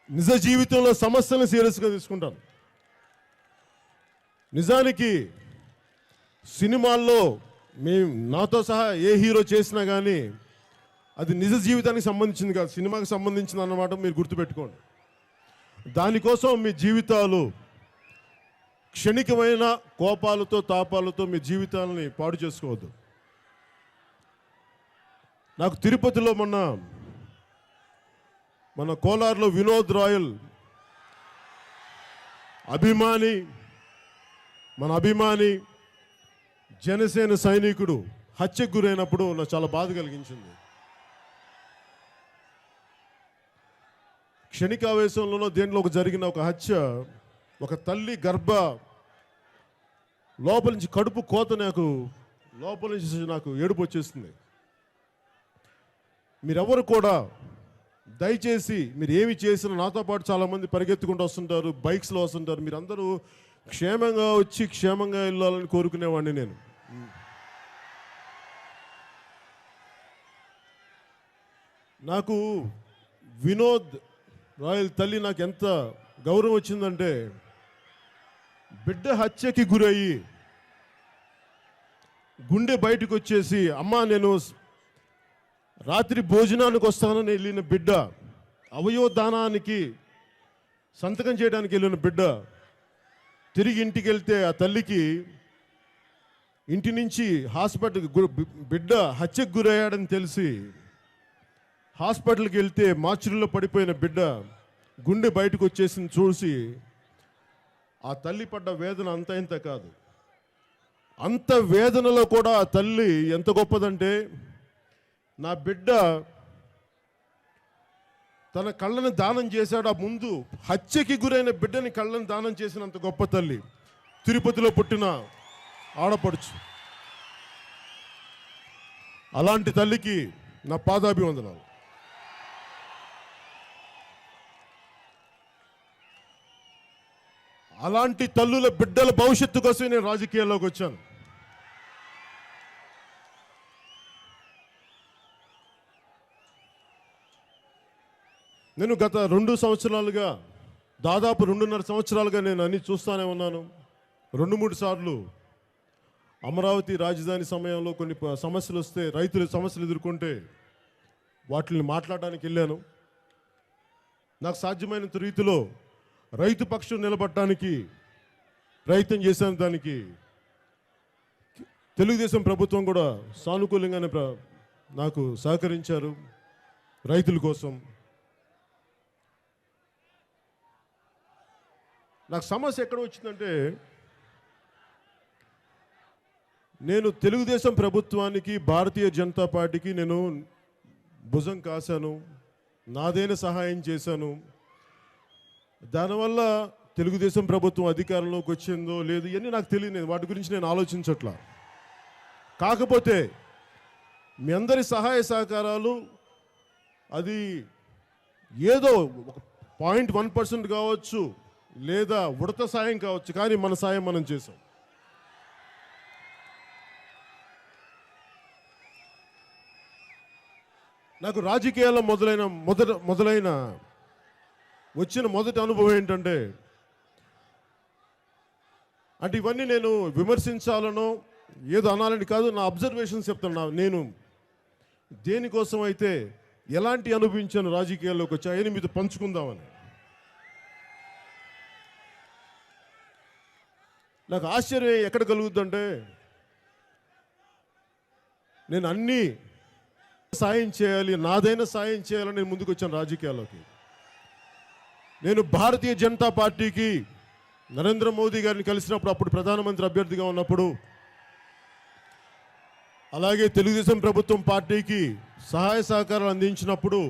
నిజ జీవితంలో సమస్యలను సీరియస్గా తీసుకుంటాను. నిజానికి సినిమాల్లో మేము నాతో సహా ఏ హీరో చేసినా కానీ అది నిజ జీవితానికి సంబంధించింది కాదు, సినిమాకి సంబంధించింది అన్నమాట మీరు గుర్తుపెట్టుకోండి. దానికోసం మీ జీవితాలు క్షణికమైన కోపాలతో తాపాలతో మీ జీవితాలని పాడు చేసుకోవద్దు. నాకు తిరుపతిలో మన కోలార్లో వినోద్ రాయల్ మన అభిమాని జనసేన సైనికుడు హత్యకు గురైనప్పుడు నాకు చాలా బాధ కలిగించింది. క్షణికావేశంలోనో దేంట్లో జరిగిన ఒక హత్య, ఒక తల్లి లోపల నుంచి కడుపు కోత లోపల నుంచి నాకు ఏడుపు వచ్చేస్తుంది. మీరెవరు కూడా దయచేసి మీరు ఏమి చేసినా, నాతో పాటు చాలామంది పరిగెత్తుకుంటూ వస్తుంటారు, బైక్స్లో వస్తుంటారు, మీరందరూ క్షేమంగా వచ్చి క్షేమంగా వెళ్ళాలని కోరుకునేవాడిని నేను. నాకు వినోద్ రాయల్ తల్లి నాకు ఎంత గౌరవం వచ్చిందంటే, బిడ్డ హత్యకి గురయ్యి గుండె బయటకు వచ్చేసి, అమ్మా నేను రాత్రి భోజనానికి వస్తానని వెళ్ళిన బిడ్డ, అవయవదానానికి సంతకం చేయడానికి వెళ్ళిన బిడ్డ తిరిగి ఇంటికి వెళ్తే ఆ తల్లికి ఇంటి నుంచి బిడ్డ హత్యకు గురయ్యాడని తెలిసి హాస్పిటల్కి వెళ్తే మార్చురీలో పడిపోయిన బిడ్డ గుండె బయటకు వచ్చేసింది చూసి ఆ తల్లి పడ్డ వేదన అంత ఇంత కాదు. అంత వేదనలో కూడా ఆ తల్లి ఎంత గొప్పదంటే, నా బిడ్డ తన కళ్ళని దానం చేశాడు. ఆ ముందు హత్యకి గురైన బిడ్డని కళ్ళని దానం చేసినంత గొప్ప తల్లి తిరుపతిలో పుట్టిన ఆడపడుచు. అలాంటి తల్లికి నా పాదాభివందనాలు. అలాంటి తల్లుల బిడ్డల భవిష్యత్తు కోసం నేను రాజకీయాల్లోకి వచ్చాను. నేను గత 2 సంవత్సరాలుగా, దాదాపు 2.5 సంవత్సరాలుగా నేను అన్ని చూస్తూనే ఉన్నాను. 2-3 సార్లు అమరావతి రాజధాని సమయంలో కొన్ని సమస్యలు వస్తే, రైతులు సమస్యలు ఎదుర్కొంటే వాటిని మాట్లాడడానికి వెళ్ళాను. నాకు సాధ్యమైనంత రీతిలో రైతు పక్షం నిలబడటానికి ప్రయత్నం చేశాను. దానికి తెలుగుదేశం ప్రభుత్వం కూడా సానుకూలంగానే నాకు సహకరించారు రైతుల కోసం. నాకు సమస్య ఎక్కడ వచ్చిందంటే, నేను తెలుగుదేశం ప్రభుత్వానికి, భారతీయ జనతా పార్టీకి నేను భుజం కాశాను, నాదైన సహాయం చేశాను. దానివల్ల తెలుగుదేశం ప్రభుత్వం అధికారంలోకి వచ్చిందో లేదు ఇవన్నీ నాకు తెలియదు, వాటి గురించి నేను ఆలోచించట్లా. కాకపోతే మీ అందరి సహాయ సహకారాలు అది ఏదో 0.1% కావచ్చు, లేదా ఉడత సాయం కావచ్చు, కానీ మన సాయం మనం చేసాం. నాకు రాజకీయాల్లో మొదలైన వచ్చిన మొదటి అనుభవం ఏంటంటే, ఇవన్నీ నేను విమర్శించాలనో ఏదో అనాలని కాదు, నా అబ్జర్వేషన్స్ చెప్తున్నా. నేను దేనికోసం అయితే ఎలాంటి అనుభవించాను రాజకీయాల్లోకి వచ్చాయని మీతో పంచుకుందామని. నాకు ఆశ్చర్యం ఎక్కడ కలుగుతుందంటే, నేను అన్నీ సాయం చేయాలి, నాదైన సాయం చేయాలని నేను ముందుకు వచ్చాను రాజకీయాల్లోకి. నేను భారతీయ జనతా పార్టీకి నరేంద్ర మోదీ గారిని కలిసినప్పుడు, అప్పుడు ప్రధానమంత్రి అభ్యర్థిగా ఉన్నప్పుడు, అలాగే తెలుగుదేశం ప్రభుత్వం పార్టీకి సహాయ సహకారాలు అందించినప్పుడు,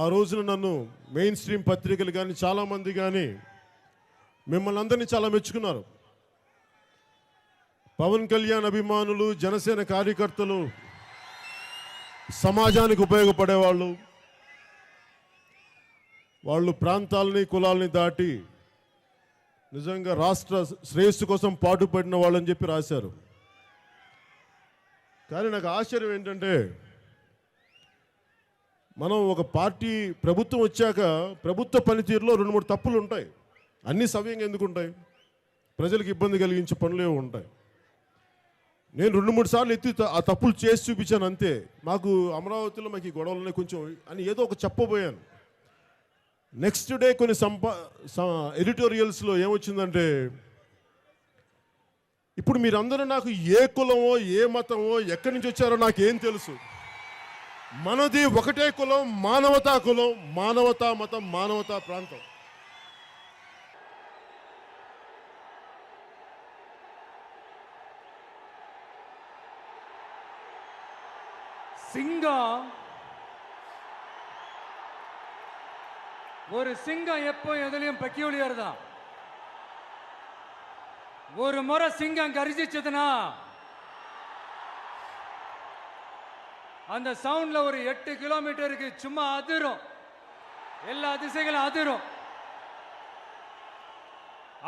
ఆ రోజున నన్ను మెయిన్ స్ట్రీమ్ పత్రికలు కానీ చాలామంది కానీ మిమ్మల్ని అందరినీ చాలా మెచ్చుకున్నారు. పవన్ కళ్యాణ్ అభిమానులు, జనసేన కార్యకర్తలు, సమాజానికి ఉపయోగపడేవాళ్ళు, వాళ్ళు ప్రాంతాలని కులాలని దాటి నిజంగా రాష్ట్ర శ్రేయస్సు కోసం పాటుపడిన వాళ్ళని చెప్పి రాశారు. కానీ నాకు ఆశ్చర్యం ఏంటంటే, మనం ఒక పార్టీ ప్రభుత్వం వచ్చాక ప్రభుత్వ పనితీరులో 2-3 తప్పులు ఉంటాయి. అన్నీ సవ్యంగా ఎందుకు ఉంటాయి? ప్రజలకు ఇబ్బంది కలిగించే పనులు ఏవో ఉంటాయి. నేను 2-3 సార్లు ఎత్తి ఆ తప్పులు చేసి చూపించాను అంతే. మాకు అమరావతిలో మాకు ఈ గొడవలనే కొంచెం అని ఏదో ఒక చెప్పబోయాను. నెక్స్ట్ డే కొన్ని ఎడిటోరియల్స్లో ఏమొచ్చిందంటే, ఇప్పుడు మీరందరూ నాకు ఏ కులమో ఏ మతమో ఎక్కడి నుంచి వచ్చారో నాకేం తెలుసు, మనది ఒకటే కులం, మానవతా కులం, మానవతా మతం, మానవతా ప్రాంతం. சிங்கம் ஒரு சிங்கம் எப்போ எதுலயும் பெக்யூலியர் தான். ஒரு முறை சிங்கம் கரிச்சிச்சதுன்னா அந்த சவுண்ட்ல ஒரு 8 கிலோமீட்டருக்கு சும்மா அதிரும், எல்லா திசைகளும் அதிரும்.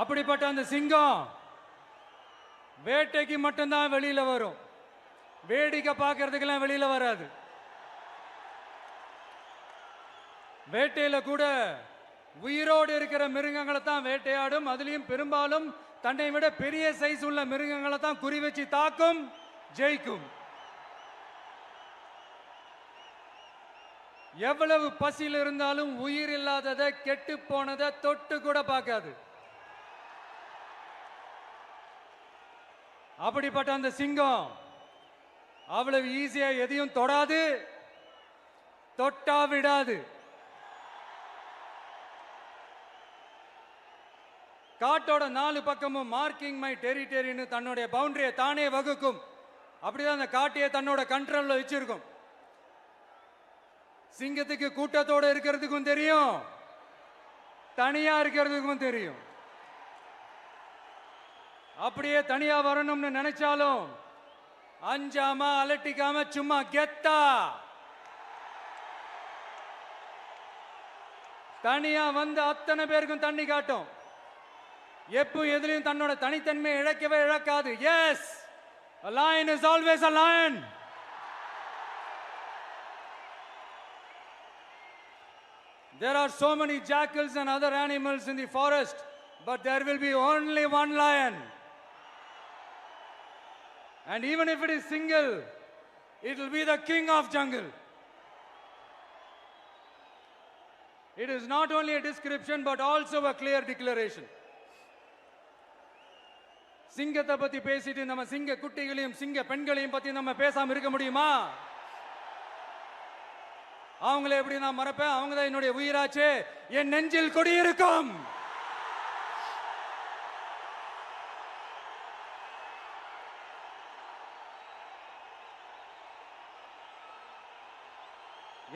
அப்படிப்பட்ட அந்த சிங்கம் வேட்டைக்கு மட்டும்தான் வெளியில வரும், வேடிக்கை பார்க்கறதுக்கெல்லாம் வெளியில வராது. வேட்டையில கூட உயிரோடு இருக்கிற மிருகங்களை தான் வேட்டையாடும். அதுலயும் பெரும்பாலும் தன்னை விட பெரிய சைஸ் உள்ள மிருகங்களை தான் குறி வச்சு தாக்கும், ஜெயிக்கும். எவ்வளவு பசியில் இருந்தாலும் உயிர் இல்லாததை, கெட்டு போனதை தொட்டு கூட பார்க்காது. அப்படிப்பட்ட அந்த சிங்கம் அவ்வளவு ஈஸியா எதையும் தொடாது, தொட்டா விடாது. காட்டோட 4 பக்கமும் மார்க்கிங் மை டெரிட்டரின்னு தன்னுடைய பவுண்டரியை தானே வகுக்கும். அப்படிதான் அந்த காட்டையை தன்னோட கண்ட்ரோல்ல வச்சிருக்கும். சிங்கத்துக்கு கூட்டத்தோட இருக்கிறதுக்கும் தெரியும், தனியா இருக்கிறதுக்கும் தெரியும். அப்படியே தனியா வரணும்னு நினைச்சாலும் அஞ்சாம அலட்டிக்காம சும்மா கெத்தா தனியா வந்து அத்தனை பேருக்கும் தண்ணி காட்டும். எப்போ எதிலையும் தன்னோட தனித்தன்மையை இழக்கவே இழக்காது. Yes, a lion is always a lion. There are so many jackals and other animals in the forest, but there will be only one lion. And even if it is single, it will be the king of jungle. It is not only a description but also a clear declaration. சிங்கத்தை பத்தி பேசிட்டு நம்ம சிங்க குட்டிகளையும் சிங்க பெண்களையும் பத்தி நம்ம பேசாம இருக்க முடியுமா? அவங்கள எப்படி நான் மறப்பேன்? அவங்க தான் என்னுடைய உயிராச்சே. என் நெஞ்சில் குடியிருக்கும்.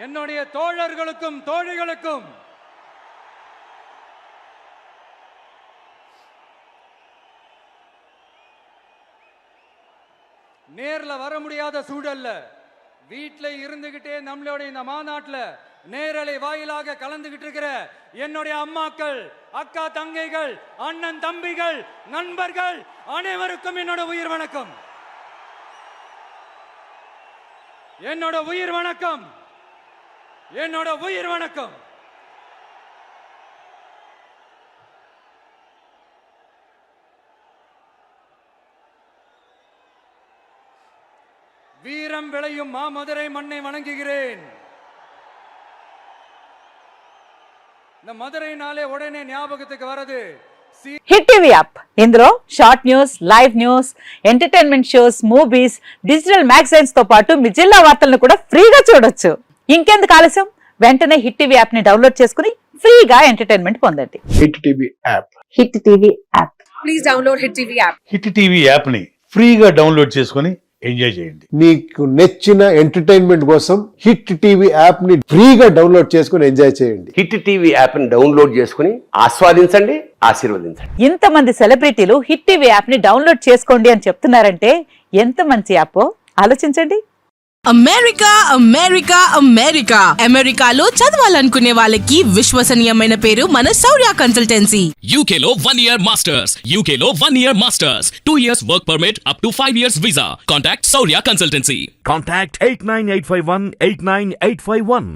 என்னுடைய தோழர்களுக்கும் தோழிகளுக்கும் நேர்ல வர முடியாத சூழல்ல வீட்டில் இருந்துகிட்டே நம்மளோட இந்த மாநாட்டில் நேரலை வாயிலாக கலந்துகிட்டு இருக்கிற என்னுடைய அம்மாக்கள், அக்கா தங்கைகள், அண்ணன் தம்பிகள், நண்பர்கள் அனைவருக்கும் என்னோட உயிர் வணக்கம். என்னோட உயிர் வணக்கம். என்னோட உயிர் வணக்கம். வீரம் விளையும் மாமதுரை மண்ணை வணங்குகிறேன். இந்த மதுரைனாலே உடனே ஞாபகத்துக்கு வரது హిట్ టీవీ యాప్. ఇందులో short news, live news, entertainment shows, movies, digital magazines తో పాటు మీ జిల్లా వార్తలను కూడా ఫ్రీగా చూడొచ్చు. ఇంకెందుకు ఆలస్యం? వెంటనే హిట్ టీవీ యాప్ ని డౌన్లోడ్ చేసుకుని ఫ్రీగా ఎంటర్టైన్మెంట్ పొందండి. Hit TV app. Hit TV app. Please download hit TV app. Hit TV app ని ఫ్రీగా డౌన్లోడ్ చేసుకుని ఎంజాయ్ చేయండి. మీకు నచ్చిన ఎంటర్టైన్మెంట్ కోసం హిట్ టీవీ యాప్ ని ఫ్రీగా డౌన్లోడ్ చేసుకుని ఎంజాయ్ చేయండి. హిట్ టీవీ యాప్ ని డౌన్లోడ్ చేసుకుని ఆస్వాదించండి, ఆశీర్వదించండి. ఇంతమంది సెలబ్రిటీలు హిట్ టీవీ యాప్ ని డౌన్లోడ్ చేసుకోండి అని చెప్తున్నారంటే ఎంత మంచి యాప్ ఆలోచించండి. అమెరికా అమెరికా అమెరికా అమెరికాలో చదవాలనుకునే వాళ్ళకి విశ్వసనీయమైన పేరు మన శౌర్య కన్సల్టెన్సీ. UK లో 1 year masters, UK లో 1 year masters, 2 years work permit up to 5 years visa. Contact Saurya Consultancy. Contact 89851 89851.